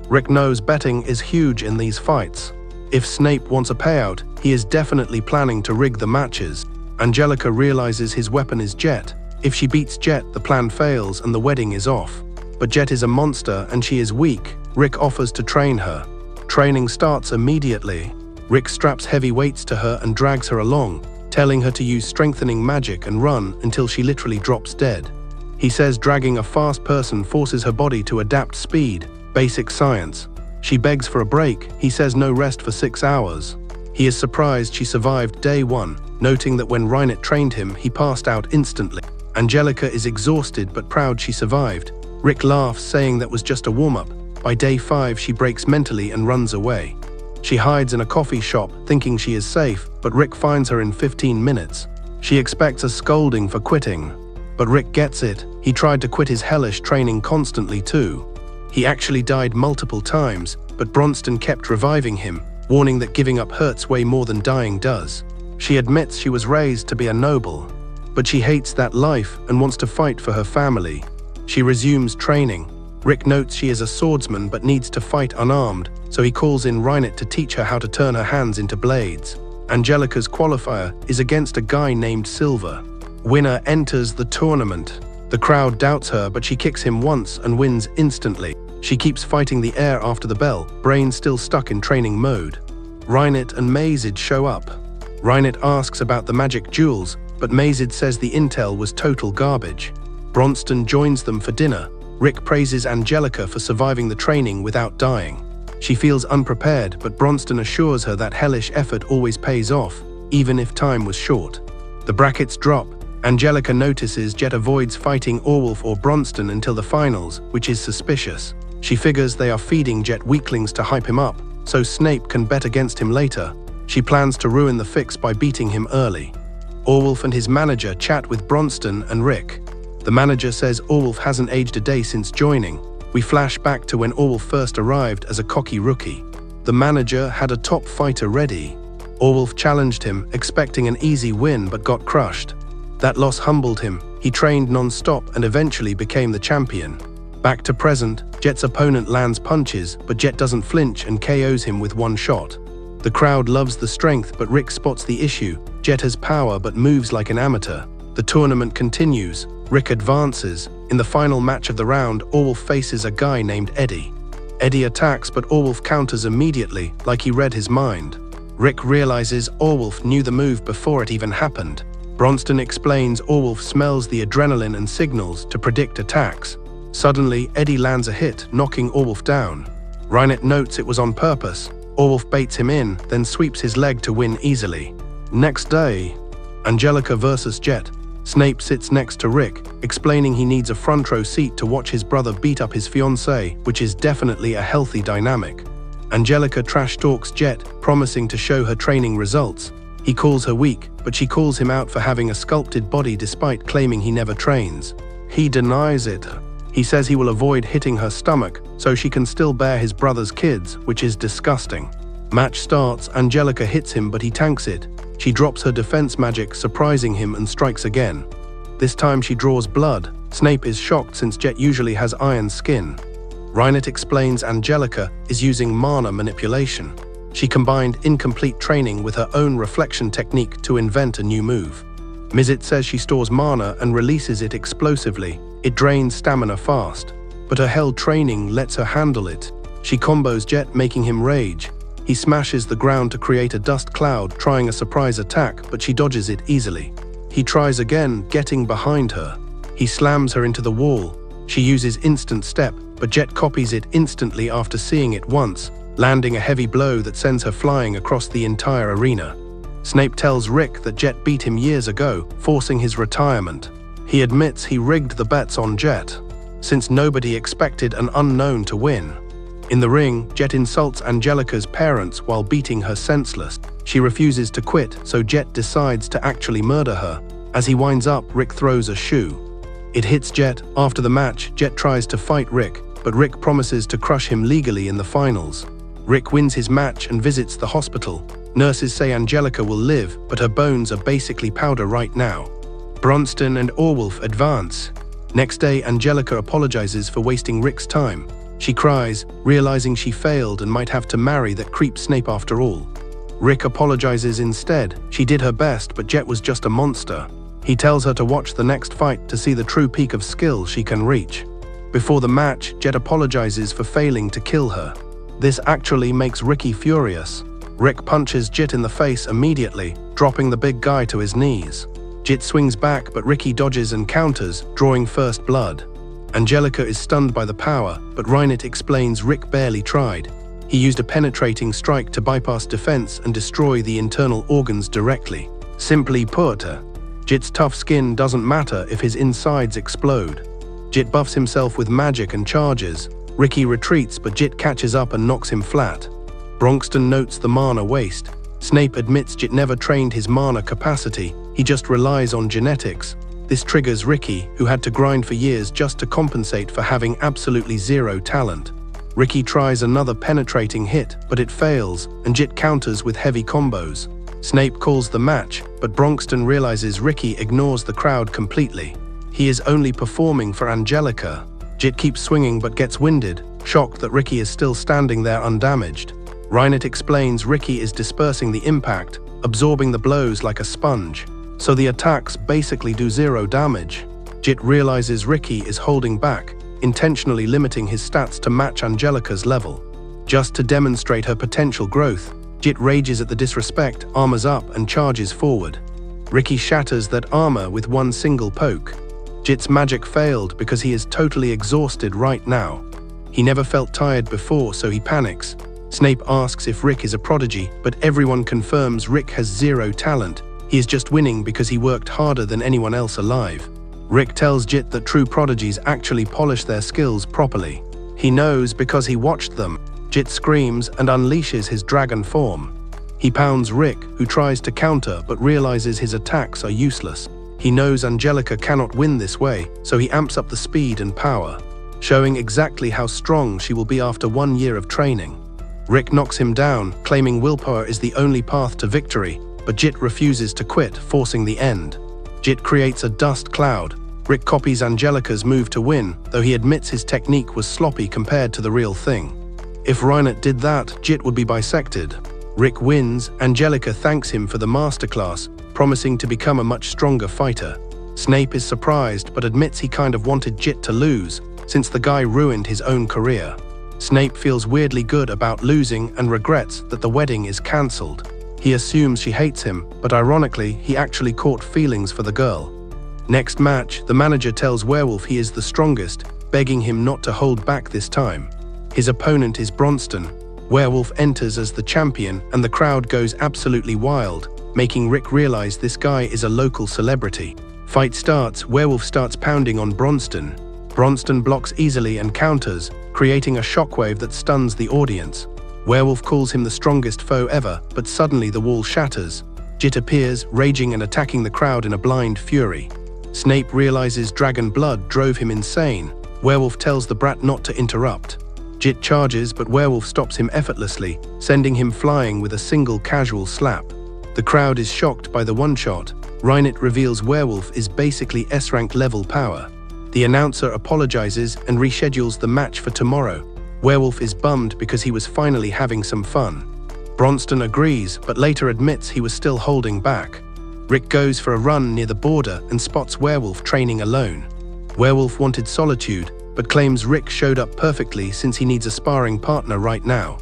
[SPEAKER 1] Rick knows betting is huge in these fights. If Snape wants a payout, he is definitely planning to rig the matches. Angelica realizes his weapon is Jet. If she beats Jet, the plan fails and the wedding is off. But Jet is a monster and she is weak. Rick offers to train her. Training starts immediately. Rick straps heavy weights to her and drags her along, telling her to use strengthening magic and run until she literally drops dead. He says dragging a fast person forces her body to adapt speed, basic science. She begs for a break. He says no rest for 6 hours. He is surprised she survived day 1, noting that when Reinert trained him, he passed out instantly. Angelica is exhausted but proud she survived. Rick laughs, saying that was just a warm-up. By day 5, she breaks mentally and runs away. She hides in a coffee shop, thinking she is safe, but Rick finds her in 15 minutes. She expects a scolding for quitting. But Rick gets it. He tried to quit his hellish training constantly too. He actually died multiple times, but Bronxton kept reviving him, warning that giving up hurts way more than dying does. She admits she was raised to be a noble, but she hates that life and wants to fight for her family. She resumes training. Rick notes she is a swordsman but needs to fight unarmed, so he calls in Reinert to teach her how to turn her hands into blades. Angelica's qualifier is against a guy named Silver. Winner enters the tournament. The crowd doubts her, but she kicks him once and wins instantly. She keeps fighting the air after the bell, brain still stuck in training mode. Reinert and Mazid show up. Reinert asks about the magic jewels, but Mazid says the intel was total garbage. Bronxton joins them for dinner. Rick praises Angelica for surviving the training without dying. She feels unprepared, but Bronxton assures her that hellish effort always pays off, even if time was short. The brackets drop. Angelica notices Jet avoids fighting Orwolf or Bronxton until the finals, which is suspicious. She figures they are feeding Jet weaklings to hype him up, so Snape can bet against him later. She plans to ruin the fix by beating him early. Orwolf and his manager chat with Bronxton and Rick. The manager says Orwolf hasn't aged a day since joining. We flash back to when Orwolf first arrived as a cocky rookie. The manager had a top fighter ready. Orwolf challenged him, expecting an easy win but got crushed. That loss humbled him. He trained non-stop and eventually became the champion. Back to present, Jet's opponent lands punches, but Jet doesn't flinch and KOs him with one shot. The crowd loves the strength, but Rick spots the issue. Jet has power but moves like an amateur. The tournament continues. Rick advances. In the final match of the round, Orwolf faces a guy named Eddie. Eddie attacks, but Orwolf counters immediately, like he read his mind. Rick realizes Orwolf knew the move before it even happened. Bronxton explains Orwolf smells the adrenaline and signals to predict attacks. Suddenly, Eddie lands a hit, knocking Orwolf down. Reinert notes it was on purpose. Orwolf baits him in, then sweeps his leg to win easily. Next day, Angelica versus Jet. Snape sits next to Rick, explaining he needs a front row seat to watch his brother beat up his fiancée, which is definitely a healthy dynamic. Angelica trash talks Jet, promising to show her training results. He calls her weak, but she calls him out for having a sculpted body despite claiming he never trains. He denies it. He says he will avoid hitting her stomach so she can still bear his brother's kids, which is disgusting. Match starts, Angelica hits him but he tanks it. She drops her defense magic, surprising him, and strikes again. This time she draws blood. Snape is shocked since Jet usually has iron skin. Reinert explains Angelica is using mana manipulation. She combined incomplete training with her own reflection technique to invent a new move. Mizit says she stores mana and releases it explosively. It drains stamina fast, but her held training lets her handle it. She combos Jet, making him rage. He smashes the ground to create a dust cloud, trying a surprise attack, but she dodges it easily. He tries again, getting behind her. He slams her into the wall. She uses instant step, but Jet copies it instantly after seeing it once, landing a heavy blow that sends her flying across the entire arena. Snape tells Rick that Jet beat him years ago, forcing his retirement. He admits he rigged the bets on Jet, since nobody expected an unknown to win. In the ring, Jet insults Angelica's parents while beating her senseless. She refuses to quit, so Jet decides to actually murder her. As he winds up, Rick throws a shoe. It hits Jet. After the match, Jet tries to fight Rick, but Rick promises to crush him legally in the finals. Rick wins his match and visits the hospital. Nurses say Angelica will live, but her bones are basically powder right now. Bronxton and Orwolf advance. Next day, Angelica apologizes for wasting Rick's time. She cries, realizing she failed and might have to marry that creep Snape after all. Rick apologizes instead. She did her best, but Jet was just a monster. He tells her to watch the next fight to see the true peak of skill she can reach. Before the match, Jet apologizes for failing to kill her. This actually makes Ricky furious. Rick punches Jet in the face immediately, dropping the big guy to his knees. Jet swings back, but Ricky dodges and counters, drawing first blood. Angelica is stunned by the power, but Reinert explains Rick barely tried. He used a penetrating strike to bypass defense and destroy the internal organs directly. Simply put, Jet's tough skin doesn't matter if his insides explode. Jet buffs himself with magic and charges. Ricky retreats, but Jet catches up and knocks him flat. Bronxton notes the mana waste. Snape admits Jet never trained his mana capacity, he just relies on genetics. This triggers Ricky, who had to grind for years just to compensate for having absolutely zero talent. Ricky tries another penetrating hit, but it fails, and Jet counters with heavy combos. Snape calls the match, but Bronxton realizes Ricky ignores the crowd completely. He is only performing for Angelica. Jet keeps swinging but gets winded, shocked that Ricky is still standing there undamaged. Reinert explains Ricky is dispersing the impact, absorbing the blows like a sponge. So the attacks basically do zero damage. Jet realizes Ricky is holding back, intentionally limiting his stats to match Angelica's level. Just to demonstrate her potential growth, Jet rages at the disrespect, armors up, and charges forward. Ricky shatters that armor with one single poke. Jet's magic failed because he is totally exhausted right now. He never felt tired before, so he panics. Snape asks if Rick is a prodigy, but everyone confirms Rick has zero talent. He is just winning because he worked harder than anyone else alive. Rick tells Jet that true prodigies actually polish their skills properly. He knows because he watched them. Jet screams and unleashes his dragon form. He pounds Rick, who tries to counter but realizes his attacks are useless. He knows Angelica cannot win this way, so he amps up the speed and power, showing exactly how strong she will be after 1 year of training. Rick knocks him down, claiming willpower is the only path to victory, but Jit refuses to quit, forcing the end. Jit creates a dust cloud. Rick copies Angelica's move to win, though he admits his technique was sloppy compared to the real thing. If Reinhardt did that, Jit would be bisected. Rick wins. Angelica thanks him for the masterclass, promising to become a much stronger fighter. Snape is surprised but admits he kind of wanted Jit to lose, since the guy ruined his own career. Snape feels weirdly good about losing and regrets that the wedding is cancelled. He assumes she hates him, but ironically, he actually caught feelings for the girl. Next match, the manager tells Werewolf he is the strongest, begging him not to hold back this time. His opponent is Bronxton. Werewolf enters as the champion and the crowd goes absolutely wild, making Rick realize this guy is a local celebrity. Fight starts. Werewolf starts pounding on Bronxton. Bronxton blocks easily and counters, creating a shockwave that stuns the audience. Werewolf calls him the strongest foe ever, but suddenly the wall shatters. Jit appears, raging and attacking the crowd in a blind fury. Snape realizes dragon blood drove him insane. Werewolf tells the brat not to interrupt. Jit charges, but Werewolf stops him effortlessly, sending him flying with a single casual slap. The crowd is shocked by the one-shot. Reinhardt reveals Werewolf is basically S-rank level power. The announcer apologizes and reschedules the match for tomorrow. Werewolf is bummed because he was finally having some fun. Bronxton agrees, but later admits he was still holding back. Rick goes for a run near the border and spots Werewolf training alone. Werewolf wanted solitude, but claims Rick showed up perfectly since he needs a sparring partner right now.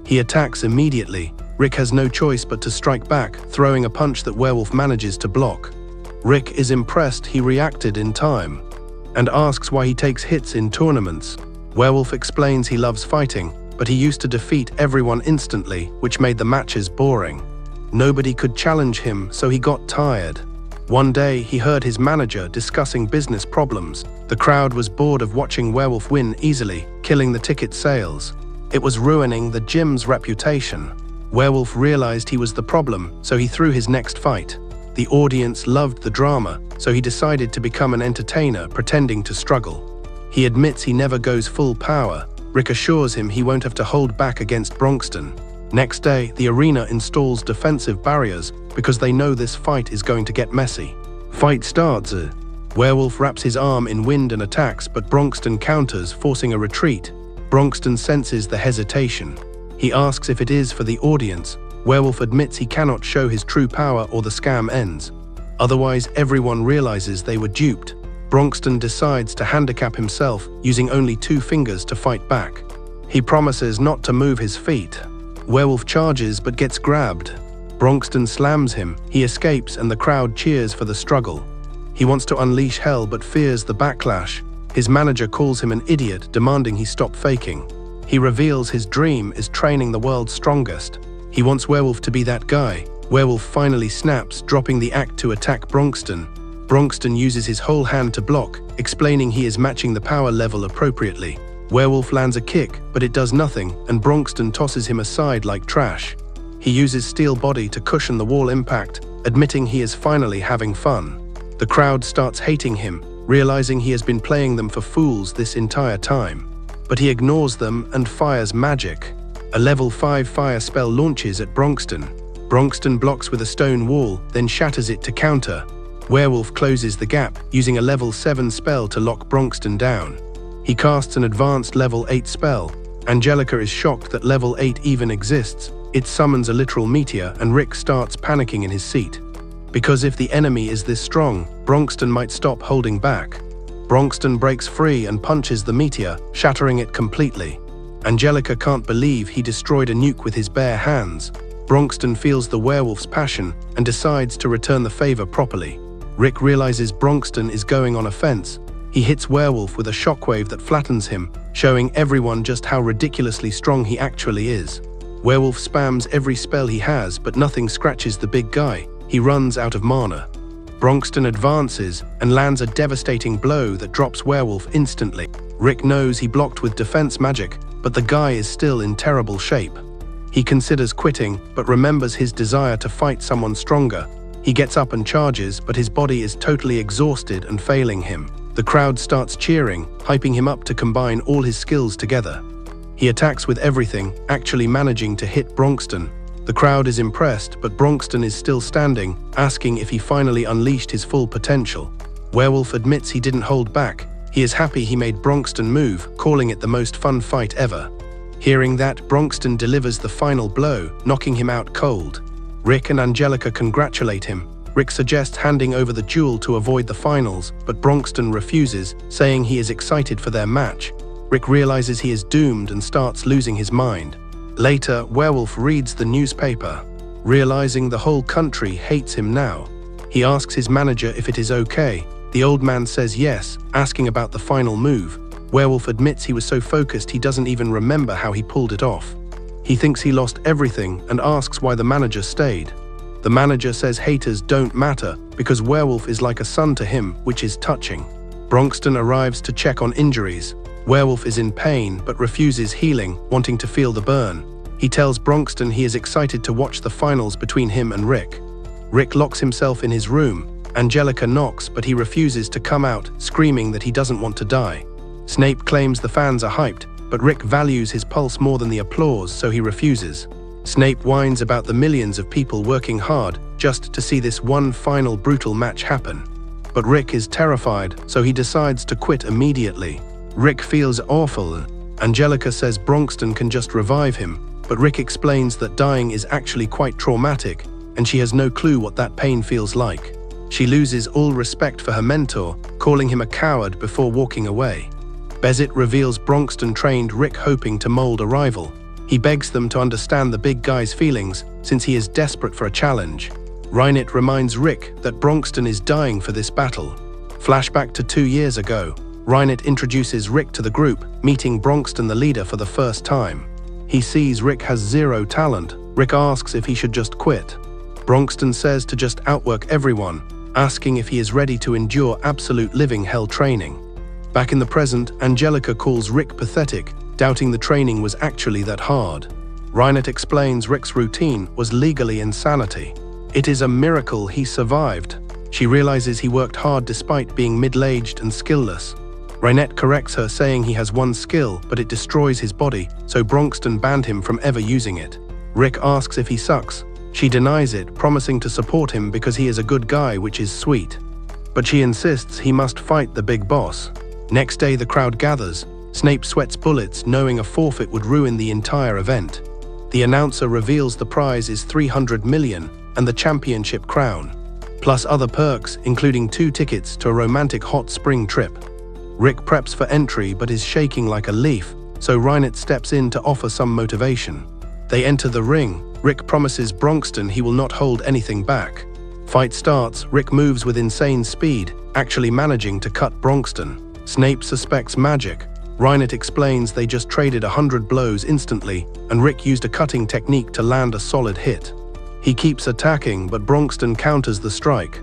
[SPEAKER 1] He attacks immediately. Rick has no choice but to strike back, throwing a punch that Werewolf manages to block. Rick is impressed he reacted in time, and asks why he takes hits in tournaments. Werewolf explains he loves fighting, but he used to defeat everyone instantly, which made the matches boring. Nobody could challenge him, so he got tired. One day, he heard his manager discussing business problems. The crowd was bored of watching Werewolf win easily, killing the ticket sales. It was ruining the gym's reputation. Werewolf realized he was the problem, so he threw his next fight. The audience loved the drama, so he decided to become an entertainer, pretending to struggle. He admits he never goes full power. Rick assures him he won't have to hold back against Bronxton. Next day, the arena installs defensive barriers because they know this fight is going to get messy. Fight starts. Werewolf wraps his arm in wind and attacks, but Bronxton counters, forcing a retreat. Bronxton senses the hesitation. He asks if it is for the audience. Werewolf admits he cannot show his true power or the scam ends. Otherwise, everyone realizes they were duped. Bronxton decides to handicap himself, using only 2 fingers to fight back. He promises not to move his feet. Werewolf charges but gets grabbed. Bronxton slams him. He escapes and the crowd cheers for the struggle. He wants to unleash hell but fears the backlash. His manager calls him an idiot, demanding he stop faking. He reveals his dream is training the world's strongest. He wants Werewolf to be that guy. Werewolf finally snaps, dropping the act to attack Bronxton. Bronxton uses his whole hand to block, explaining he is matching the power level appropriately. Werewolf lands a kick, but it does nothing, and Bronxton tosses him aside like trash. He uses steel body to cushion the wall impact, admitting he is finally having fun. The crowd starts hating him, realizing he has been playing them for fools this entire time. But he ignores them and fires magic. A level 5 fire spell launches at Bronxton. Bronxton blocks with a stone wall, then shatters it to counter. Werewolf closes the gap, using a level 7 spell to lock Bronxton down. He casts an advanced level 8 spell. Angelica is shocked that level 8 even exists. It summons a literal meteor and Rick starts panicking in his seat. Because if the enemy is this strong, Bronxton might stop holding back. Bronxton breaks free and punches the meteor, shattering it completely. Angelica can't believe he destroyed a nuke with his bare hands. Bronxton feels the werewolf's passion and decides to return the favor properly. Rick realizes Bronxton is going on offense. He hits Werewolf with a shockwave that flattens him, showing everyone just how ridiculously strong he actually is. Werewolf spams every spell he has, but nothing scratches the big guy. He runs out of mana. Bronxton advances and lands a devastating blow that drops Werewolf instantly. Rick knows he blocked with defense magic, but the guy is still in terrible shape. He considers quitting, but remembers his desire to fight someone stronger. He gets up and charges, but his body is totally exhausted and failing him. The crowd starts cheering, hyping him up to combine all his skills together. He attacks with everything, actually managing to hit Bronxton. The crowd is impressed, but Bronxton is still standing, asking if he finally unleashed his full potential. Werewolf admits he didn't hold back. He is happy he made Bronxton move, calling it the most fun fight ever. Hearing that, Bronxton delivers the final blow, knocking him out cold. Rick and Angelica congratulate him. Rick suggests handing over the duel to avoid the finals, but Bronxton refuses, saying he is excited for their match. Rick realizes he is doomed and starts losing his mind. Later, Werewolf reads the newspaper. Realizing the whole country hates him now, he asks his manager if it is okay. The old man says yes, asking about the final move. Werewolf admits he was so focused he doesn't even remember how he pulled it off. He thinks he lost everything and asks why the manager stayed. The manager says haters don't matter because Werewolf is like a son to him, which is touching. Bronxton arrives to check on injuries. Werewolf is in pain but refuses healing, wanting to feel the burn. He tells Bronxton he is excited to watch the finals between him and Rick. Rick locks himself in his room. Angelica knocks, but he refuses to come out, screaming that he doesn't want to die. Snape claims the fans are hyped, but Rick values his pulse more than the applause, so he refuses. Snape whines about the millions of people working hard just to see this one final brutal match happen. But Rick is terrified, so he decides to quit immediately. Rick feels awful. Angelica says Bronxton can just revive him, but Rick explains that dying is actually quite traumatic, and she has no clue what that pain feels like. She loses all respect for her mentor, calling him a coward before walking away. Bezitt reveals Bronxton trained Rick hoping to mold a rival. He begs them to understand the big guy's feelings, since he is desperate for a challenge. Reinert reminds Rick that Bronxton is dying for this battle. Flashback to 2 years ago. Reinert introduces Rick to the group, meeting Bronxton the leader for the first time. He sees Rick has zero talent. Rick asks if he should just quit. Bronxton says to just outwork everyone, asking if he is ready to endure absolute living hell training. Back in the present, Angelica calls Rick pathetic, doubting the training was actually that hard. Reinert explains Rick's routine was legally insanity. It is a miracle he survived. She realizes he worked hard despite being middle-aged and skillless. Reinert corrects her, saying he has one skill, but it destroys his body, so Bronxton banned him from ever using it. Rick asks if he sucks. She denies it, promising to support him because he is a good guy, which is sweet. But she insists he must fight the big boss. Next day, the crowd gathers. Snape sweats bullets, knowing a forfeit would ruin the entire event. The announcer reveals the prize is 300 million and the championship crown, plus other perks, including 2 tickets to a romantic hot spring trip. Rick preps for entry but is shaking like a leaf, so Reinert steps in to offer some motivation. They enter the ring. Rick promises Bronxton he will not hold anything back. Fight starts. Rick moves with insane speed, actually managing to cut Bronxton. Snape suspects magic. Reinert explains they just traded 100 blows instantly, and Rick used a cutting technique to land a solid hit. He keeps attacking, but Bronxton counters the strike.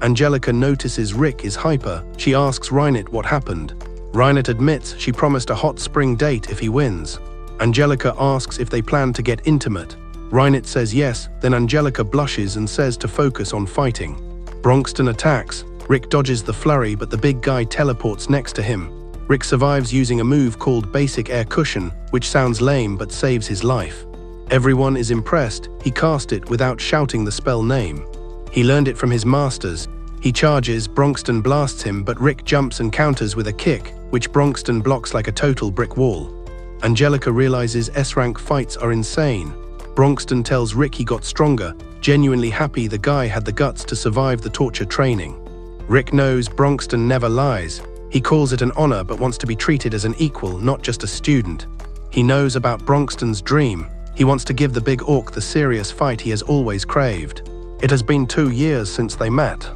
[SPEAKER 1] Angelica notices Rick is hyper. She asks Reinert what happened. Reinert admits she promised a hot spring date if he wins. Angelica asks if they plan to get intimate. Reinert says yes, then Angelica blushes and says to focus on fighting. Bronxton attacks. Rick dodges the flurry, but the big guy teleports next to him. Rick survives using a move called Basic Air Cushion, which sounds lame but saves his life. Everyone is impressed. He cast it without shouting the spell name. He learned it from his masters. He charges, Bronxton blasts him, but Rick jumps and counters with a kick, which Bronxton blocks like a total brick wall. Angelica realizes S-rank fights are insane. Bronxton tells Rick he got stronger, genuinely happy the guy had the guts to survive the torture training. Rick knows Bronxton never lies. He calls it an honor but wants to be treated as an equal, not just a student. He knows about Bronxton's dream. He wants to give the big orc the serious fight he has always craved. It has been 2 years since they met.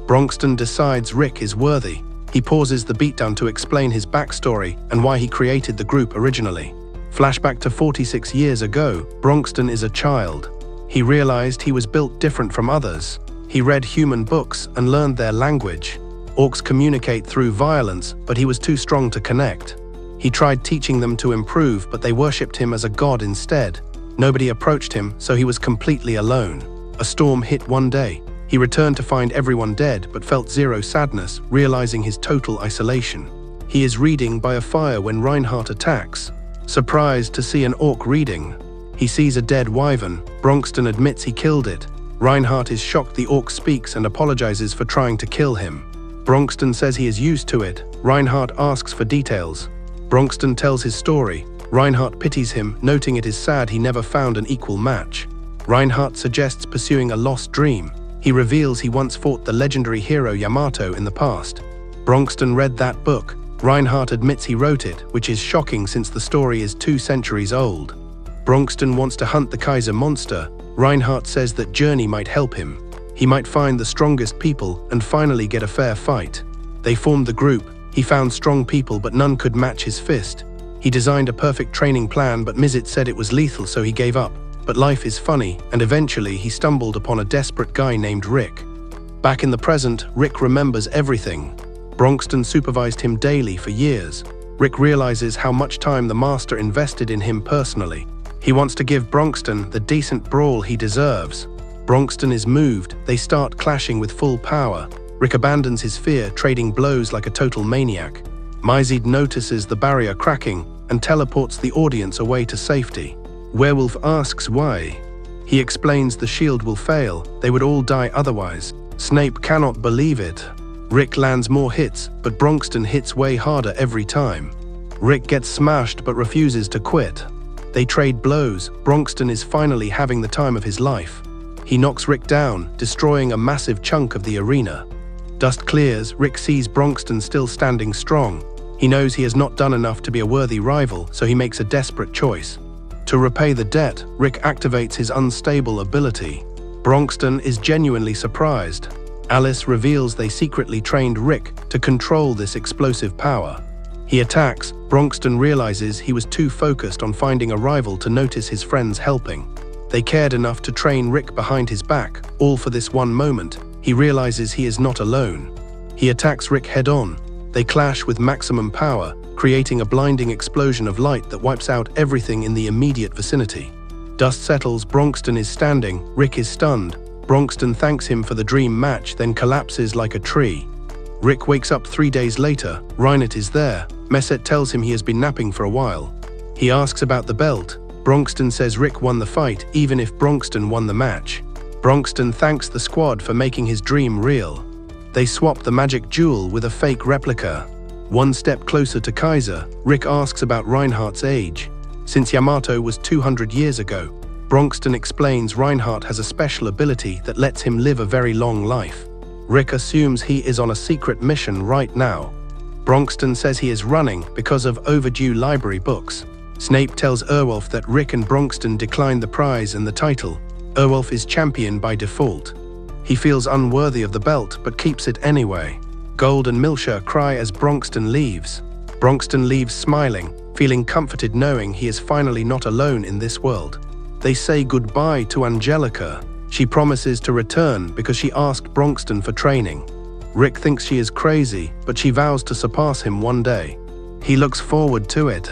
[SPEAKER 1] Bronxton decides Rick is worthy. He pauses the beatdown to explain his backstory and why he created the group originally. Flashback to 46 years ago, Bronxton is a child. He realized he was built different from others. He read human books and learned their language. Orcs communicate through violence, but he was too strong to connect. He tried teaching them to improve, but they worshipped him as a god instead. Nobody approached him, so he was completely alone. A storm hit one day. He returned to find everyone dead, but felt zero sadness, realizing his total isolation. He is reading by a fire when Reinhardt attacks. Surprised to see an orc reading. He sees a dead wyvern. Bronxton admits he killed it. Reinhardt is shocked the orc speaks and apologizes for trying to kill him. Bronxton says he is used to it. Reinhardt asks for details. Bronxton tells his story. Reinhardt pities him, noting it is sad he never found an equal match. Reinhardt suggests pursuing a lost dream. He reveals he once fought the legendary hero Yamato in the past. Bronxton read that book. Reinhardt admits he wrote it, which is shocking since the story is 2 centuries old. Bronxton wants to hunt the Kaiser monster. Reinhardt says that journey might help him. He might find the strongest people and finally get a fair fight. They formed the group. He found strong people, but none could match his fist. He designed a perfect training plan, but Mizit said it was lethal, so he gave up. But life is funny, and eventually he stumbled upon a desperate guy named Rick. Back in the present, Rick remembers everything. Bronxton supervised him daily for years. Rick realizes how much time the master invested in him personally. He wants to give Bronxton the decent brawl he deserves. Bronxton is moved. They start clashing with full power. Rick abandons his fear, trading blows like a total maniac. Mizid notices the barrier cracking and teleports the audience away to safety. Werewolf asks why. He explains the shield will fail. They would all die otherwise. Snape cannot believe it. Rick lands more hits, but Bronxton hits way harder every time. Rick gets smashed but refuses to quit. They trade blows. Bronxton is finally having the time of his life. He knocks Rick down, destroying a massive chunk of the arena. Dust clears. Rick sees Bronxton still standing strong. He knows he has not done enough to be a worthy rival, so he makes a desperate choice. To repay the debt, Rick activates his unstable ability. Bronxton is genuinely surprised. Alice reveals they secretly trained Rick to control this explosive power. He attacks. Bronxton realizes he was too focused on finding a rival to notice his friends helping. They cared enough to train Rick behind his back, all for this one moment. He realizes he is not alone. He attacks Rick head-on. They clash with maximum power, creating a blinding explosion of light that wipes out everything in the immediate vicinity. Dust settles. Bronxton is standing. Rick is stunned. Bronxton thanks him for the dream match, then collapses like a tree. Rick wakes up 3 days later. Reinhardt is there. Messet tells him he has been napping for a while. He asks about the belt. Bronxton says Rick won the fight, even if Bronxton won the match. Bronxton thanks the squad for making his dream real. They swap the magic jewel with a fake replica. One step closer to Kaiser, Rick asks about Reinhardt's age. Since Yamato was 200 years ago, Bronxton explains Reinhardt has a special ability that lets him live a very long life. Rick assumes he is on a secret mission right now. Bronxton says he is running because of overdue library books. Snape tells Erwolf that Rick and Bronxton declined the prize and the title. Erwolf is champion by default. He feels unworthy of the belt but keeps it anyway. Gold and Milsha cry as Bronxton leaves. Bronxton leaves smiling, feeling comforted knowing he is finally not alone in this world. They say goodbye to Angelica. She promises to return because she asked Bronxton for training. Rick thinks she is crazy, but she vows to surpass him one day. He looks forward to it.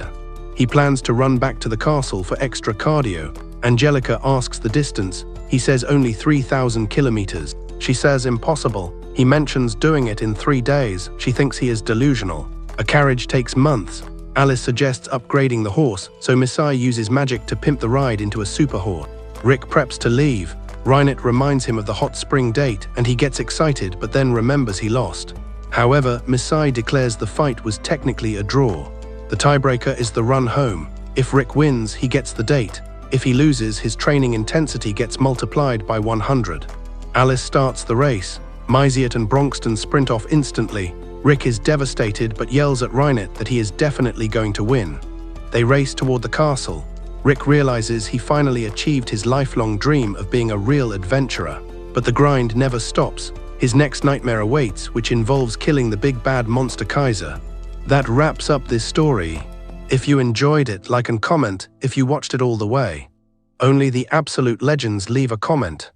[SPEAKER 1] He plans to run back to the castle for extra cardio. Angelica asks the distance. He says only 3,000 kilometers. She says impossible. He mentions doing it in 3 days. She thinks he is delusional. A carriage takes months. Alice suggests upgrading the horse, so Misai uses magic to pimp the ride into a super horse. Rick preps to leave. Reinhardt reminds him of the hot spring date, and he gets excited but then remembers he lost. However, Misai declares the fight was technically a draw. The tiebreaker is the run home. If Rick wins, he gets the date. If he loses, his training intensity gets multiplied by 100. Alice starts the race. Mizit and Bronxton sprint off instantly. Rick is devastated but yells at Reinhardt that he is definitely going to win. They race toward the castle. Rick realizes he finally achieved his lifelong dream of being a real adventurer. But the grind never stops. His next nightmare awaits, which involves killing the big bad monster Kaiser. That wraps up this story. If you enjoyed it, like and comment if you watched it all the way. Only the absolute legends leave a comment.